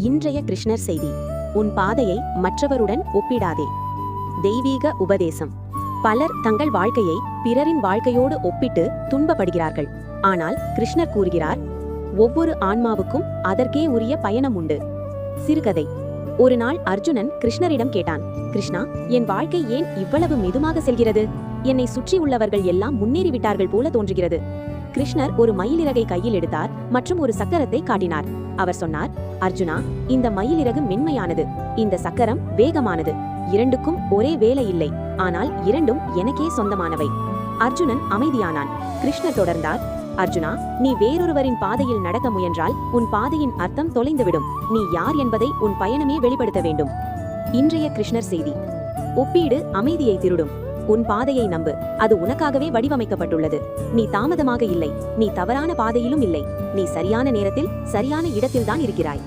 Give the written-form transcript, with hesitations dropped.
இன்றைய கிருஷ்ணர் செய்தி: உன் பாதையை மற்றவருடன் ஒப்பிடாதே. தெய்வீக உபதேசம். பலர் தங்கள் வாழ்க்கையை பிறரின் வாழ்க்கையோடு ஒப்பிட்டு துன்பப்படுகிறார்கள். ஆனால் கிருஷ்ணர் கூறுகிறார், ஒவ்வொரு ஆன்மாவுக்கும் அதற்கே உரிய பயணம் உண்டு. சிறுகதை. ஒரு நாள் அர்ஜுனன் கிருஷ்ணரிடம் கேட்டான், கிருஷ்ணா, என் வாழ்க்கை ஏன் இவ்வளவு மெதுவாக செல்கிறது? என்னை சுற்றி உள்ளவர்கள் எல்லாம் முன்னேறிவிட்டார்கள் போல தோன்றுகிறது. கிருஷ்ணர் ஒரு மயிலிறகை கையில் எடுத்தார் மற்றும் ஒரு சக்கரத்தை காட்டினார். அவர் சொன்னார், அர்ஜுனா, இந்த மயிலிறகு மென்மையானது, இந்த சக்கரம் வேகமானது. இரண்டுக்கும் ஒரே வேலை இல்லை, ஆனால் இரண்டும் எனக்கே சொந்தமானவை. அர்ஜுனன் அமைதியானான். கிருஷ்ணர் தொடர்ந்தார், அர்ஜுனா, நீ வேறொருவரின் பாதையில் நடக்க முயன்றால் உன் பாதையின் அர்த்தம் தொலைந்துவிடும். நீ யார் என்பதை உன் பயணமே வெளிப்படுத்த வேண்டும். இன்றைய கிருஷ்ணர் செய்தி: ஒப்பீடு அமைதியை திருடும். உன் பாதையை நம்பு, அது உனக்காகவே வடிவமைக்கப்பட்டுள்ளது. நீ தாமதமாக இல்லை, நீ தவறான பாதையிலும் இல்லை. நீ சரியான நேரத்தில் சரியான இடத்தில்தான் இருக்கிறாய்.